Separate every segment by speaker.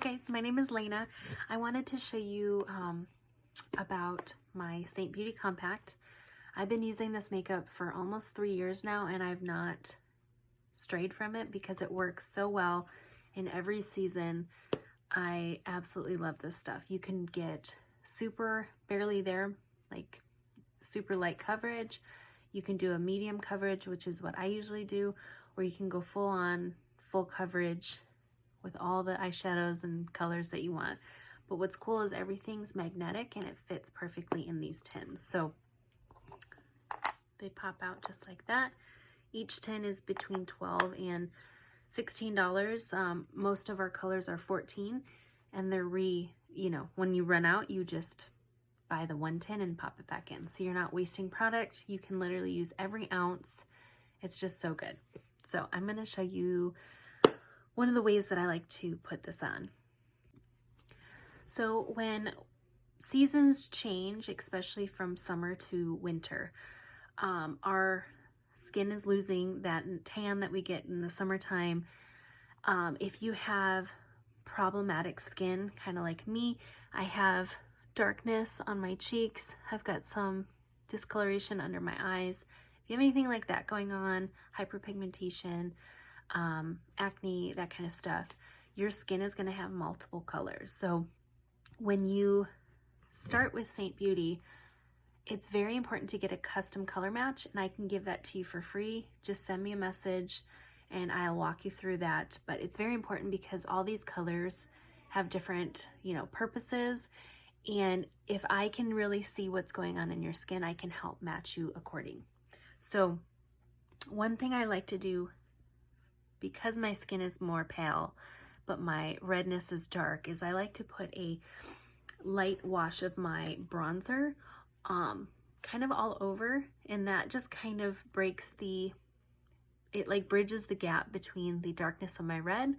Speaker 1: guys, my name is Lena. I wanted to show you about my Seint Beauty Compact. I've been using this makeup for almost 3 years now, and I've not strayed from it because it works so well in every season. I absolutely love this stuff. You can get super barely there, like super light coverage. You can do a medium coverage, which is what I usually do, or you can go full on, full coverage with all the eyeshadows and colors that you want. But what's cool is everything's magnetic and it fits perfectly in these tins. So they pop out just like that. Each tin is between $12 and $16. Most of our colors are $14, and they're when you run out, you just buy the one tin and pop it back in. So you're not wasting product. You can literally use every ounce. It's just so good. So I'm going to show you one of the ways that I like to put this on. So when seasons change, especially from summer to winter, our skin is losing that tan that we get in the summertime. If you have problematic skin, kind of like me, I have darkness on my cheeks. I've got some discoloration under my eyes. If you have anything like that going on, hyperpigmentation, acne, that kind of stuff, your skin is going to have multiple colors. So when you start with Seint Beauty, it's very important to get a custom color match, and I can give that to you for free. Just send me a message and I'll walk you through that. But it's very important because all these colors have different, purposes. And if I can really see what's going on in your skin, I can help match you according. So one thing I like to do, because my skin is more pale, but my redness is dark, is I like to put a light wash of my bronzer kind of all over, and that just kind of bridges the gap between the darkness of my red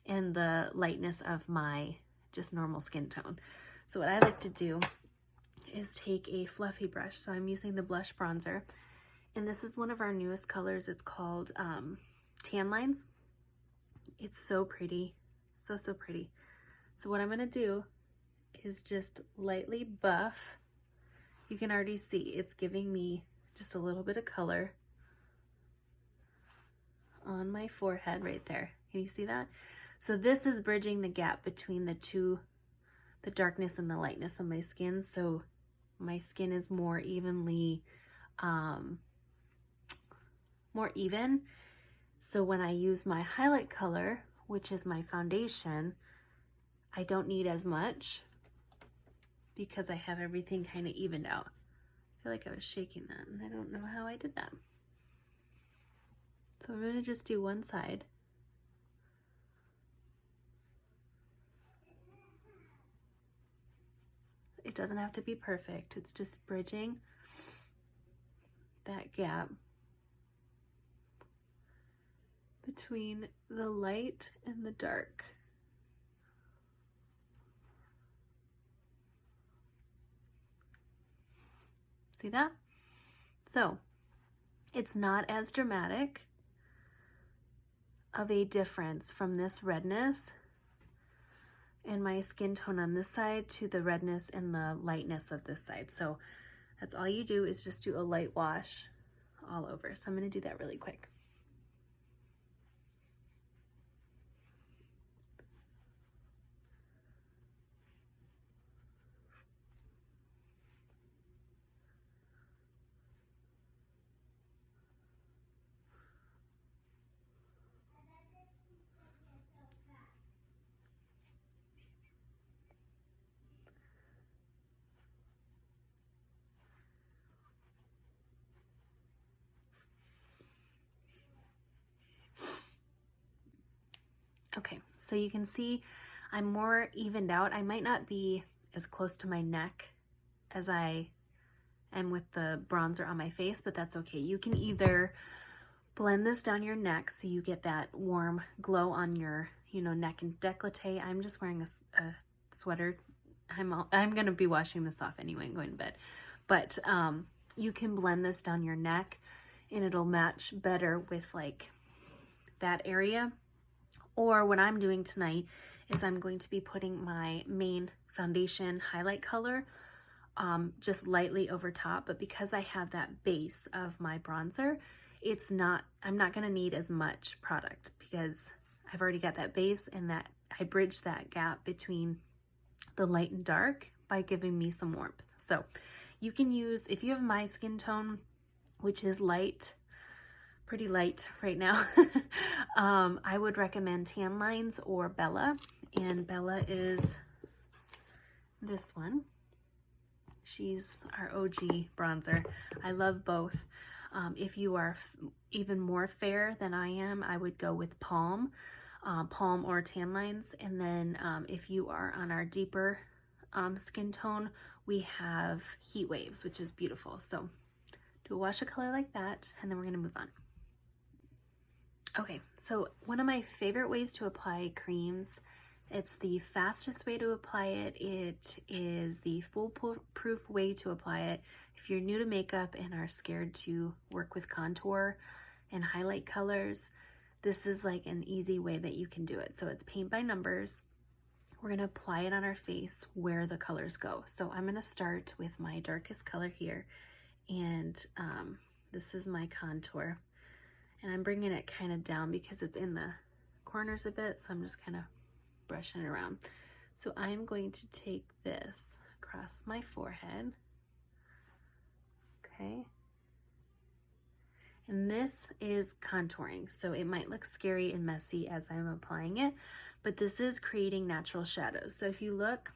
Speaker 1: and the lightness of my just normal skin tone. So what I like to do is take a fluffy brush. So I'm using the blush bronzer, and this is one of our newest colors. It's called Tan Lines. It's so pretty, so pretty. So what I'm going to do is just lightly buff. You can already see it's giving me just a little bit of color on my forehead right there. Can you see that? So this is bridging the gap between the two, the darkness and the lightness of my skin. So my skin is more evenly, more even. So when I use my highlight color, which is my foundation, I don't need as much because I have everything kind of evened out. I feel like I was shaking that, and I don't know how I did that. So I'm going to just do one side. It doesn't have to be perfect. It's just bridging that gap between the light and the dark. See that? So it's not as dramatic of a difference from this redness and my skin tone on this side to the redness and the lightness of this side. So that's all you do, is just do a light wash all over. So I'm going to do that really quick. Okay, so you can see I'm more evened out. I might not be as close to my neck as I am with the bronzer on my face, but that's okay. You can either blend this down your neck so you get that warm glow on your, neck and décolleté. I'm just wearing a sweater. I'm going to be washing this off anyway and going to bed. But you can blend this down your neck, and it'll match better with like that area. Or what I'm doing tonight is I'm going to be putting my main foundation highlight color just lightly over top, but because I have that base of my bronzer, I'm not going to need as much product because I've already got that base, and that I bridge that gap between the light and dark by giving me some warmth. So you can use, if you have my skin tone, which is light, pretty light right now, I would recommend Tan Lines or Bella, and Bella is this one. She's our OG bronzer. I love both. If you are even more fair than I am, I would go with Palm or Tan Lines. And then if you are on our deeper skin tone, we have Heat Waves, which is beautiful. So do a wash of color like that, and then we're going to move on. Okay, so one of my favorite ways to apply creams, it's the fastest way to apply it. It is the foolproof way to apply it. If you're new to makeup and are scared to work with contour and highlight colors, this is like an easy way that you can do it. So it's paint by numbers. We're going to apply it on our face where the colors go. So I'm going to start with my darkest color here, and this is my contour. And I'm bringing it kind of down because it's in the corners a bit, so I'm just kind of brushing it around. So I'm going to take this across my forehead. Okay. And this is contouring, so it might look scary and messy as I'm applying it, but this is creating natural shadows. So if you look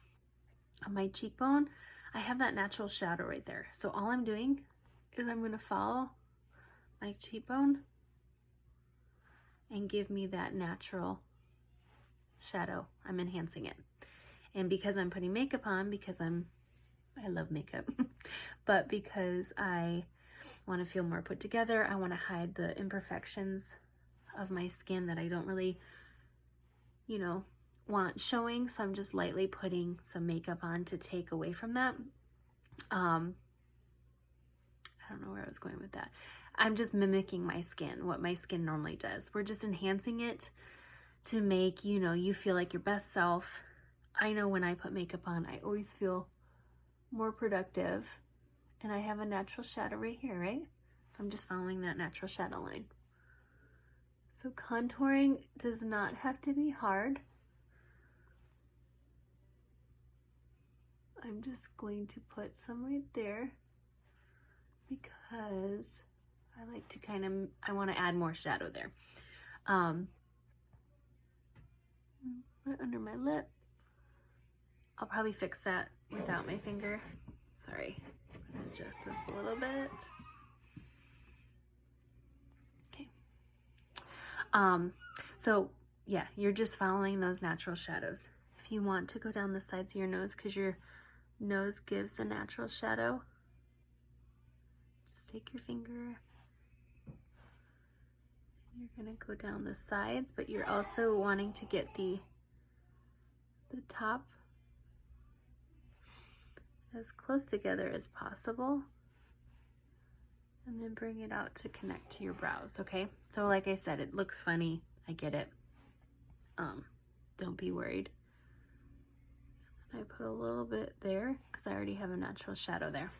Speaker 1: on my cheekbone, I have that natural shadow right there. So all I'm doing is I'm going to follow my cheekbone and give me that natural shadow. I'm enhancing it. And because I'm putting makeup on, because I love makeup, but because I want to feel more put together, I want to hide the imperfections of my skin that I don't really, want showing. So I'm just lightly putting some makeup on to take away from that. I don't know where I was going with that. I'm just mimicking my skin, what my skin normally does. We're just enhancing it to make, you feel like your best self. I know when I put makeup on, I always feel more productive, and I have a natural shadow right here, right? So I'm just following that natural shadow line. So contouring does not have to be hard. I'm just going to put some right there because I like to I want to add more shadow there. Right under my lip. I'll probably fix that without my finger. Sorry, adjust this a little bit. Okay. So yeah, you're just following those natural shadows. If you want to go down the sides of your nose, because your nose gives a natural shadow, just take your finger. You're gonna go down the sides, but you're also wanting to get the top as close together as possible, and then bring it out to connect to your brows. Okay, so like I said, it looks funny, I get it. Don't be worried. And I put a little bit there because I already have a natural shadow there.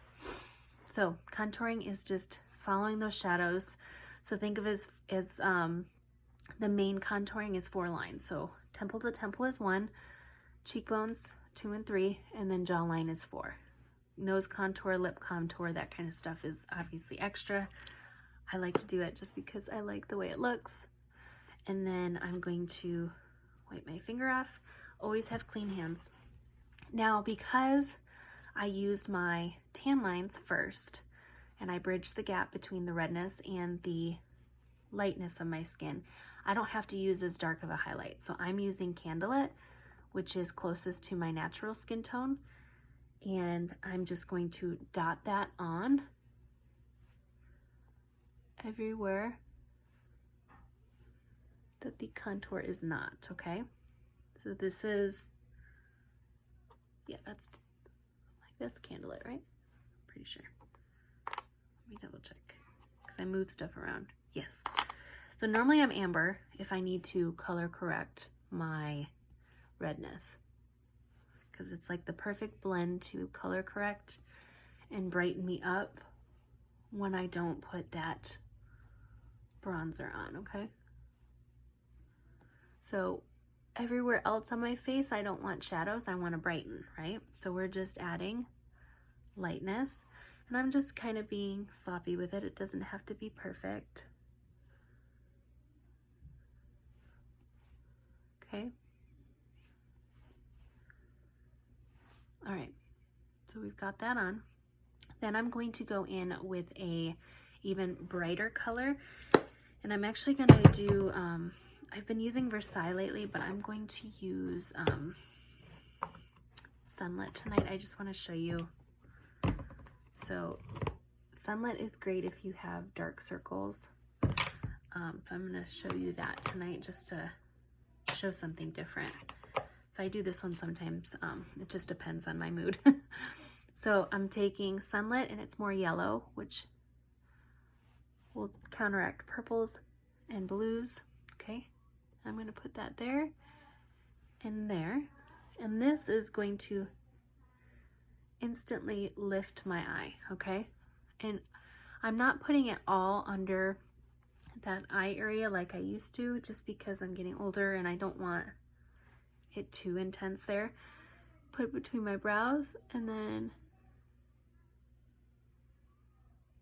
Speaker 1: So contouring is just following those shadows. So think of it as the main contouring is 4 lines. So temple to temple is 1, cheekbones 2 and 3, and then jawline is 4. Nose contour, lip contour, that kind of stuff is obviously extra. I like to do it just because I like the way it looks. And then I'm going to wipe my finger off. Always have clean hands. Now, because I used my tan lines first, and I bridged the gap between the redness and the lightness of my skin, I don't have to use as dark of a highlight. So I'm using Candlelit, which is closest to my natural skin tone, and I'm just going to dot that on everywhere that the contour is not, okay? So this is, yeah, that's Candlelit, right? Pretty sure. Let me double check, because I move stuff around. Yes. So normally I'm amber if I need to color correct my redness, because it's like the perfect blend to color correct and brighten me up when I don't put that bronzer on, okay? So everywhere else on my face, I don't want shadows, I want to brighten, right? So we're just adding lightness, and I'm just kind of being sloppy with it. It doesn't have to be perfect. Okay. All right, so we've got that on. Then I'm going to go in with a even brighter color, and I'm actually going to do, I've been using Versailles lately, but I'm going to use Sunlit tonight. I just want to show you. So Sunlit is great if you have dark circles. I'm going to show you that tonight just to show something different. So I do this one sometimes. It just depends on my mood. So I'm taking Sunlit, and it's more yellow, which will counteract purples and blues. Okay, I'm going to put that there and there. And this is going to instantly lift my eye, okay? And I'm not putting it all under that eye area like I used to, just because I'm getting older and I don't want it too intense there. Put it between my brows and then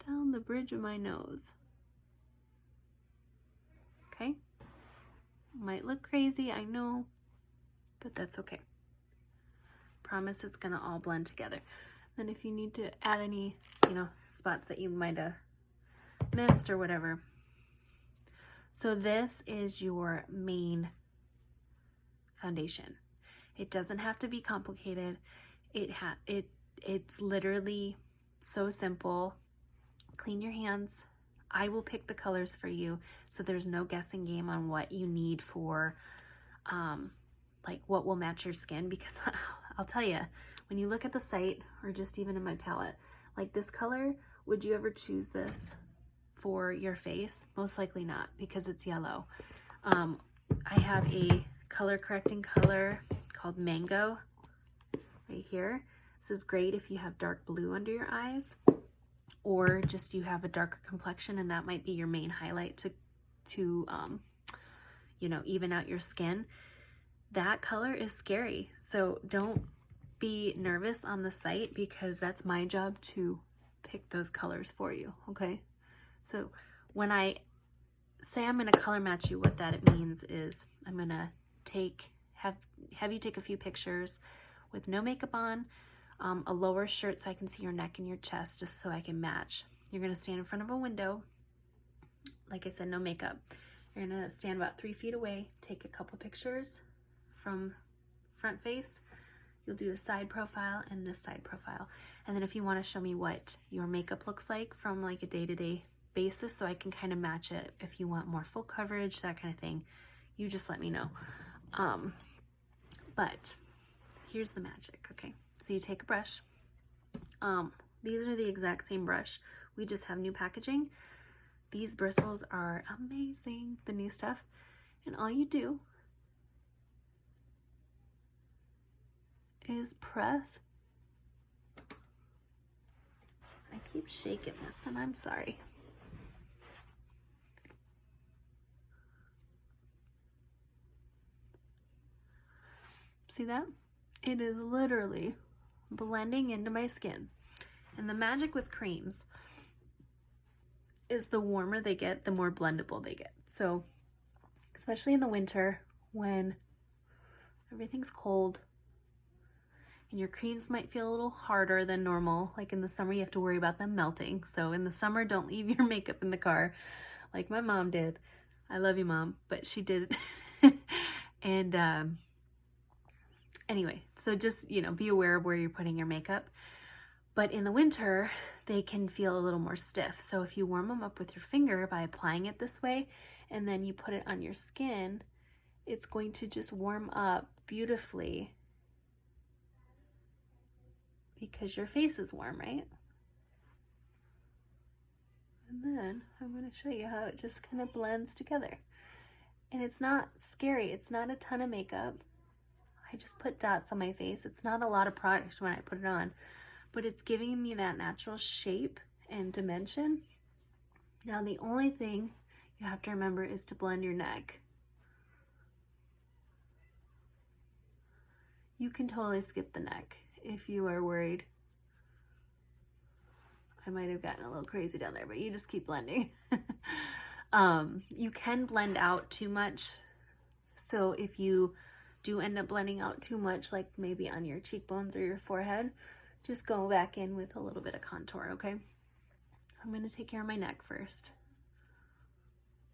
Speaker 1: down the bridge of my nose. Okay? Might look crazy, I know, but that's okay. Promise it's gonna all blend together. Then if you need to add any, spots that you might have missed or whatever. So this is your main foundation. It doesn't have to be complicated. It's literally so simple. Clean your hands. I will pick the colors for you, so there's no guessing game on what you need for like what will match your skin, because I'll tell you, when you look at the site or just even in my palette, like this color, would you ever choose this for your face? Most likely not, because it's yellow. I have a color correcting color called Mango right here. This is great if you have dark blue under your eyes, or just you have a darker complexion and that might be your main highlight to even out your skin. That color is scary, so don't be nervous on the site, because that's my job to pick those colors for you, okay? So when I say I'm going to color match you, what that means is I'm going to have you take a few pictures with no makeup on, a lower shirt so I can see your neck and your chest, just so I can match. You're going to stand in front of a window, like I said, no makeup. You're going to stand about 3 feet away, take a couple pictures from front face. You'll do a side profile and this side profile. And then if you want to show me what your makeup looks like from like a day-to-day basis, so I can kind of match it if you want more full coverage, that kind of thing, you just let me know. But here's the magic, okay? So you take a brush. These are the exact same brush. We just have new packaging. These bristles are amazing, the new stuff. And all you do is press. I keep shaking this and I'm sorry. See that? It is literally blending into my skin. And the magic with creams is the warmer they get, the more blendable they get. So especially in the winter when everything's cold, and your creams might feel a little harder than normal. Like in the summer, you have to worry about them melting. So in the summer, don't leave your makeup in the car like my mom did. I love you, Mom, but she did. And anyway, so just, be aware of where you're putting your makeup. But in the winter, they can feel a little more stiff. So if you warm them up with your finger by applying it this way, and then you put it on your skin, it's going to just warm up beautifully, because your face is warm, right? And then I'm going to show you how it just kind of blends together. And it's not scary. It's not a ton of makeup. I just put dots on my face. It's not a lot of product when I put it on, but it's giving me that natural shape and dimension. Now the only thing you have to remember is to blend your neck. You can totally skip the neck if you are worried. I might have gotten a little crazy down there, but you just keep blending. You can blend out too much. So if you do end up blending out too much, like maybe on your cheekbones or your forehead, just go back in with a little bit of contour, okay? I'm going to take care of my neck first,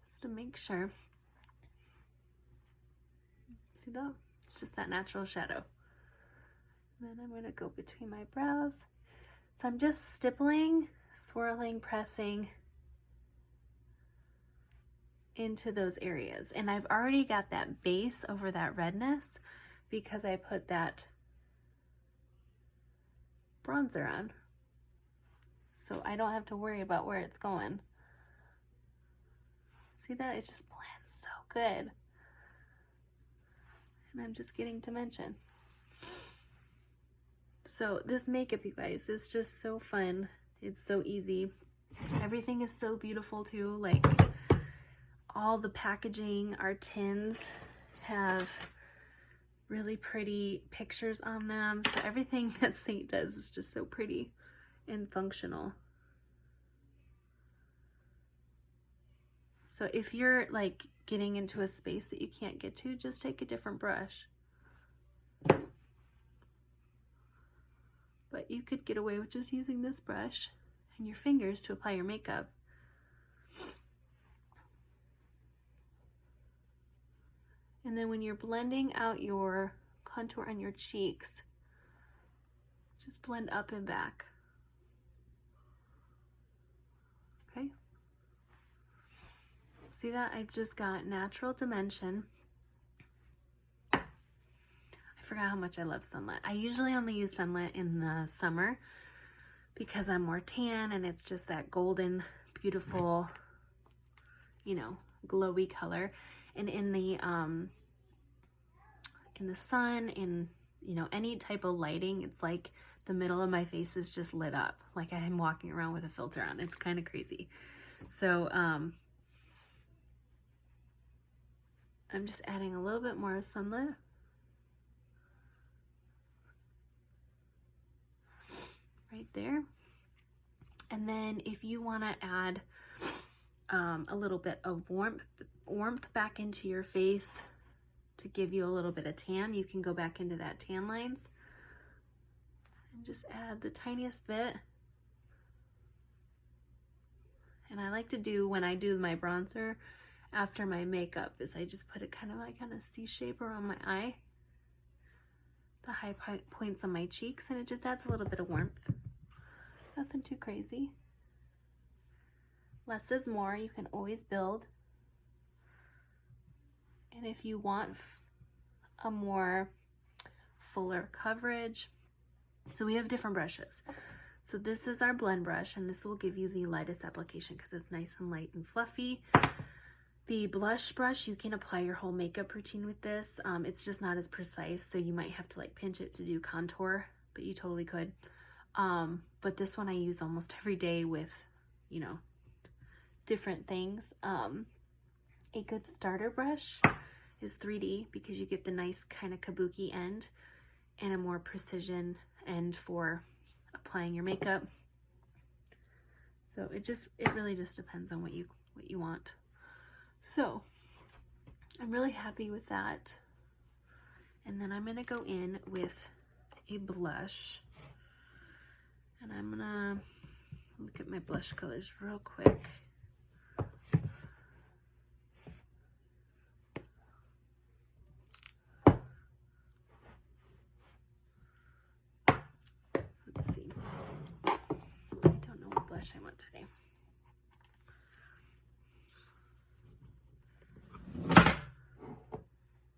Speaker 1: just to make sure. See that? It's just that natural shadow. And then I'm going to go between my brows. So I'm just stippling, swirling, pressing into those areas. And I've already got that base over that redness because I put that bronzer on. So I don't have to worry about where it's going. See that? It just blends so good. And I'm just getting dimension. So this makeup, you guys, is just so fun. It's so easy. Everything is so beautiful too. Like all the packaging, our tins have really pretty pictures on them. So everything that Seint does is just so pretty and functional. So if you're like getting into a space that you can't get to, just take a different brush. But you could get away with just using this brush and your fingers to apply your makeup. And then when you're blending out your contour on your cheeks, just blend up and back. Okay? See that? I've just got natural dimension. I forgot how much I love sunlit. I usually only use sunlit in the summer because I'm more tan and it's just that golden, beautiful, you know, glowy color. And in the sun, in, you know, any type of lighting, it's like the middle of my face is just lit up, like I'm walking around with a filter on. It's kind of crazy. So I'm just adding a little bit more sunlit. Right there. And then if you want to add a little bit of warmth back into your face to give you a little bit of tan, you can go back into that tan lines and just add the tiniest bit. And I like to do, when I do my bronzer after my makeup, is I just put it kind of like on a C shape around my eye, the high points on my cheeks, and it just adds a little bit of warmth. Nothing too crazy. Less is more. You can always build. And if you want a more fuller coverage, so we have different brushes. So this is our blend brush, and this will give you the lightest application because it's nice and light and fluffy. The blush brush, you can apply your whole makeup routine with this. It's just not as precise, so you might have to like pinch it to do contour, but you totally could. But this one I use almost every day with, you know, different things. A good starter brush is 3D because you get the nice kind of kabuki end and a more precision end for applying your makeup. So it really just depends on what you want. So I'm really happy with that. And then I'm gonna go in with a blush, and I'm gonna look at my blush colors real quick. Let's see. I don't know what blush I want today.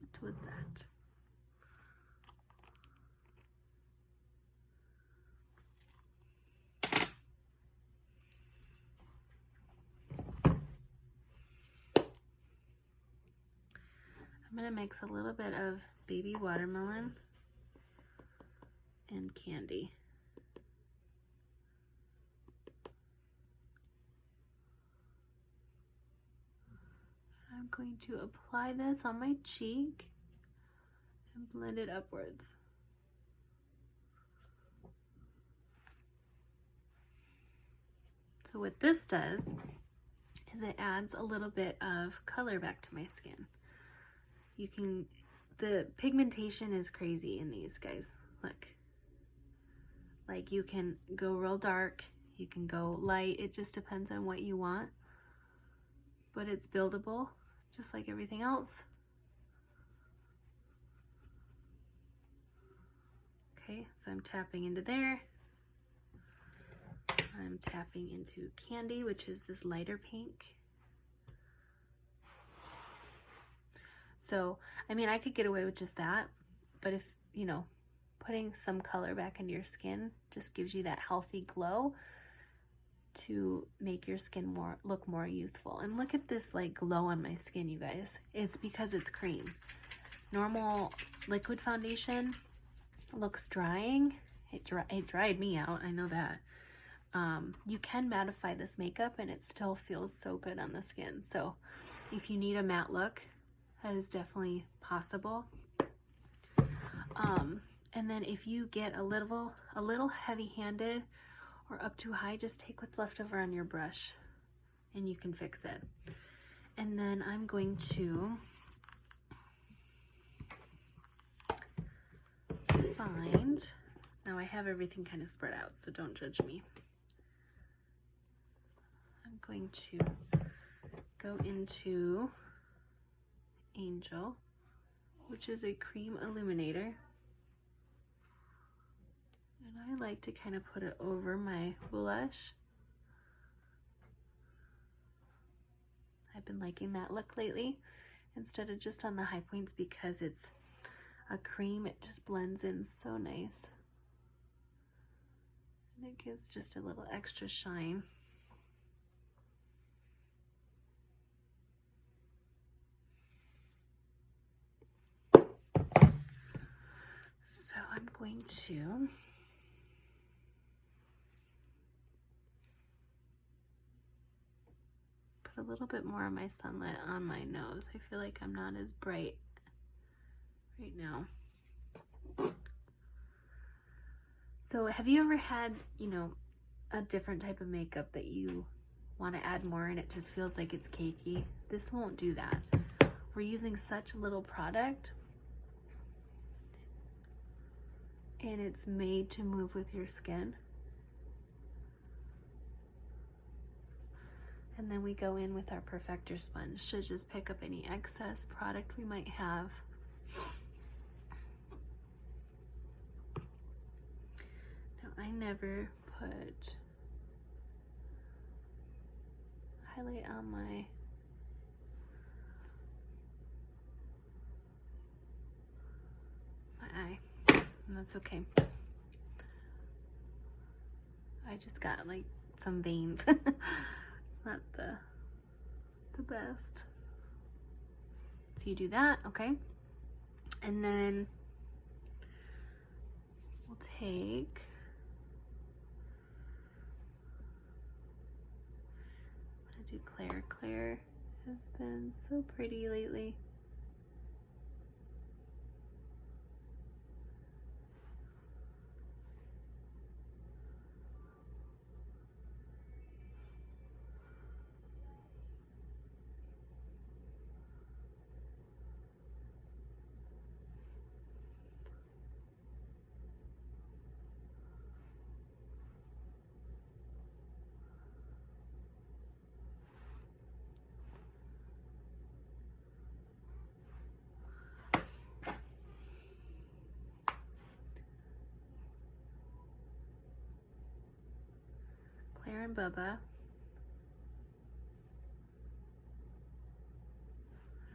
Speaker 1: What was that? I'm going to mix a little bit of baby watermelon and candy. I'm going to apply this on my cheek and blend it upwards. So what this does is it adds a little bit of color back to my skin. The pigmentation is crazy in these guys. Look. Like you can go real dark, you can go light, it just depends on what you want. But it's buildable, just like everything else. Okay, so I'm tapping into there. I'm tapping into candy, which is this lighter pink. So, I mean, I could get away with just that, but if, you know, putting some color back into your skin just gives you that healthy glow to make your skin look more youthful. And look at this like glow on my skin, you guys. It's because it's cream. Normal liquid foundation looks drying. It dried me out, I know that. You can mattify this makeup and it still feels so good on the skin. So if you need a matte look, that is definitely possible. And then if you get a little heavy-handed or up too high, just take what's left over on your brush and you can fix it. And then I'm going to find, now I have everything kind of spread out, so don't judge me. I'm going to go into Angel, which is a cream illuminator. And I like to kind of put it over my blush. I've been liking that look lately instead of just on the high points because it's a cream. It just blends in so nice. And it gives just a little extra shine. So I'm going to a little bit more of my sunlight on my nose. I feel like I'm not as bright right now. So have you ever had, you know, a different type of makeup that you want to add more and it just feels like it's cakey? This won't do that. We're using such little product and it's made to move with your skin. And then we go in with our perfector sponge to just pick up any excess product we might have. Now I never put highlight on my eye, and that's okay. I just got like some veins. Not the best. So you do that, okay? And then we'll take I'm gonna do Claire. Claire has been so pretty lately. Claire and Bubba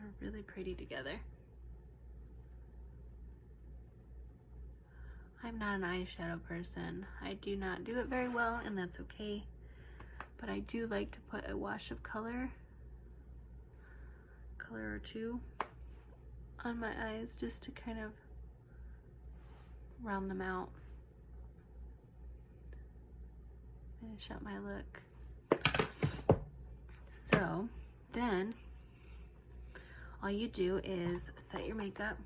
Speaker 1: are really pretty together. I'm not an eyeshadow person. I do not do it very well, and that's okay. But I do like to put a wash of color or two on my eyes just to kind of round them out. Finish up my look. So then all you do is set your makeup.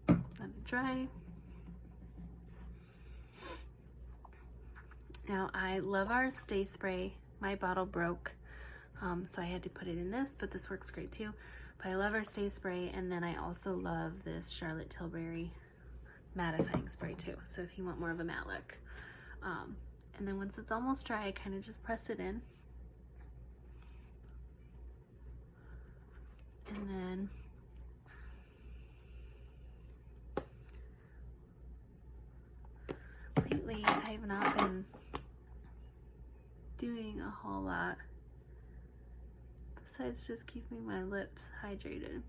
Speaker 1: Let it dry. Now I love our Stay Spray. My bottle broke, so I had to put it in this, but this works great too. But I love our Stay Spray, and then I also love this Charlotte Tilbury mattifying spray too. So if you want more of a matte look. And then once it's almost dry, I kind of just press it in. And then lately I've not been doing a whole lot besides just keeping my lips hydrated.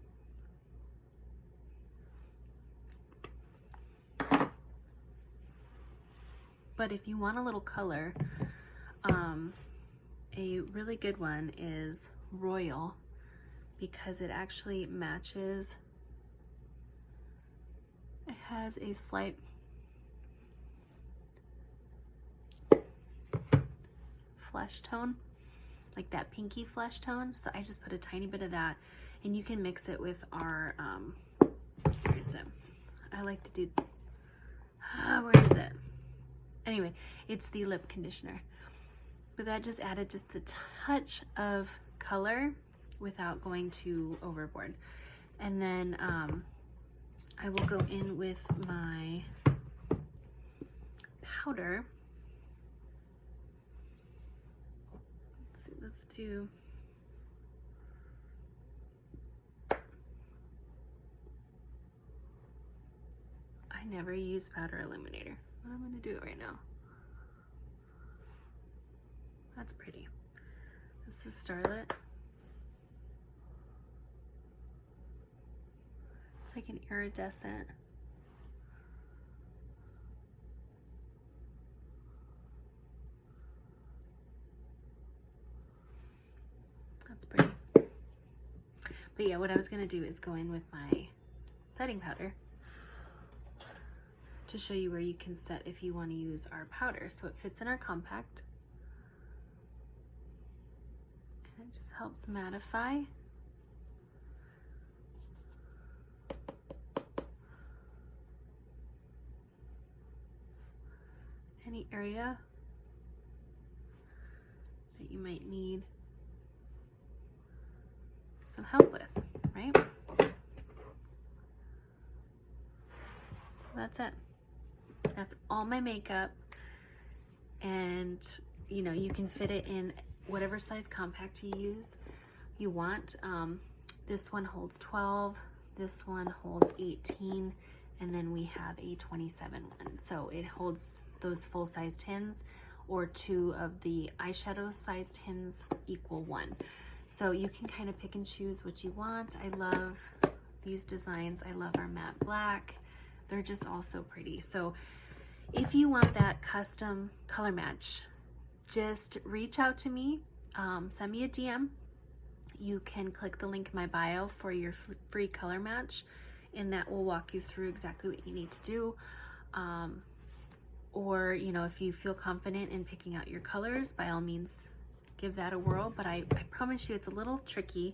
Speaker 1: But if you want a little color, a really good one is Royal, because it actually matches. It has a slight flesh tone, like that pinky flesh tone. So I just put a tiny bit of that, and you can mix it with our, where is it? I like to do, where is it? Anyway, it's the lip conditioner. But that just added just a touch of color without going too overboard. And then I will go in with my powder. Let's see, let's do, I never use powder illuminator. I'm going to do it right now. That's pretty. This is Starlit. It's like an iridescent. That's pretty. But yeah, what I was going to do is go in with my setting powder to show you where you can set if you want to use our powder. So it fits in our compact. And it just helps mattify. Any area that you might need some help with, right? So that's it. That's all my makeup, and you know, you can fit it in whatever size compact you want. This one holds 12, this one holds 18, and then we have a 27 one. So it holds those full size tins, or 2 of the eyeshadow size tins equal 1. So you can kind of pick and choose what you want. I love these designs. I love our matte black. They're just all so pretty. So if you want that custom color match, just reach out to me, send me a DM. You can click the link in my bio for your free color match, and that will walk you through exactly what you need to do. Or, you know, if you feel confident in picking out your colors, by all means, give that a whirl. But I promise you it's a little tricky,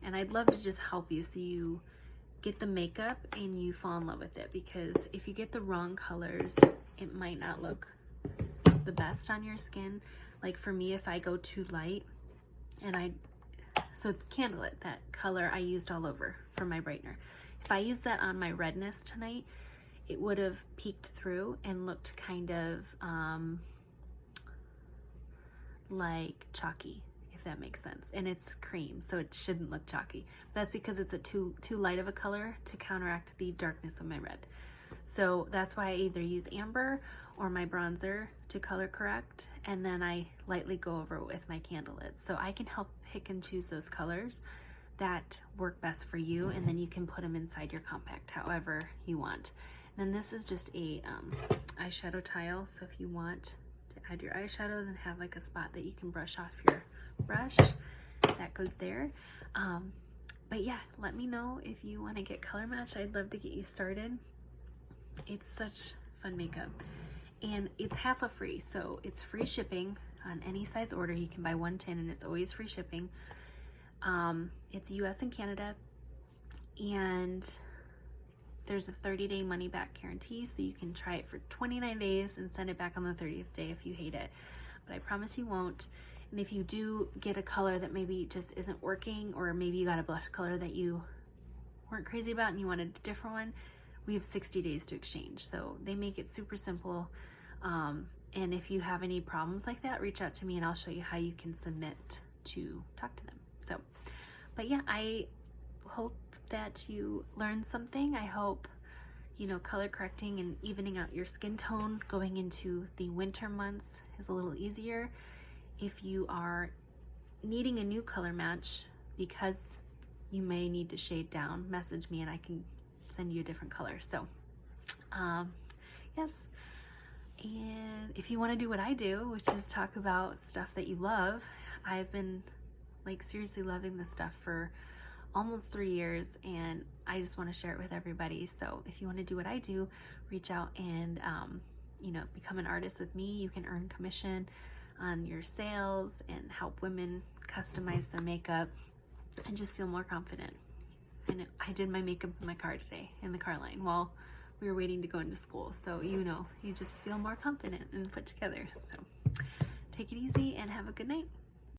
Speaker 1: and I'd love to just help you so you get the makeup and you fall in love with it, because if you get the wrong colors, it might not look the best on your skin. Like for me, if I go too light, and so Candlelit, that color I used all over for my brightener. If I used that on my redness tonight, it would have peeked through and looked kind of like chalky, if that makes sense. And it's cream, so it shouldn't look chalky. That's because it's a too light of a color to counteract the darkness of my red. So that's why I either use amber or my bronzer to color correct, and then I lightly go over it with my Candlelit. So I can help pick and choose those colors that work best for you, and then you can put them inside your compact however you want. And then this is just a eyeshadow tile, so if you want to add your eyeshadows and have like a spot that you can brush off your brush. That goes there. But yeah, let me know if you want to get color match. I'd love to get you started. It's such fun makeup. And it's hassle-free, so it's free shipping on any size order. You can buy one tin and it's always free shipping. It's US and Canada, and there's a 30-day money-back guarantee, so you can try it for 29 days and send it back on the 30th day if you hate it. But I promise you won't. And if you do get a color that maybe just isn't working, or maybe you got a blush color that you weren't crazy about and you wanted a different one, we have 60 days to exchange. So they make it super simple. And if you have any problems like that, reach out to me and I'll show you how you can submit to talk to them. So, but yeah, I hope that you learned something. I hope, you know, color correcting and evening out your skin tone going into the winter months is a little easier. If you are needing a new color match because you may need to shade down, message me and I can send you a different color. So, yes. And if you want to do what I do, which is talk about stuff that you love, I've been like seriously loving this stuff for almost 3 years, and I just want to share it with everybody. So if you want to do what I do, reach out and, you know, become an artist with me. You can earn commission on your sales and help women customize their makeup and just feel more confident. And I did my makeup in my car today, in the car line, while we were waiting to go into school. So, you know, you just feel more confident and put together. So take it easy and have a good night.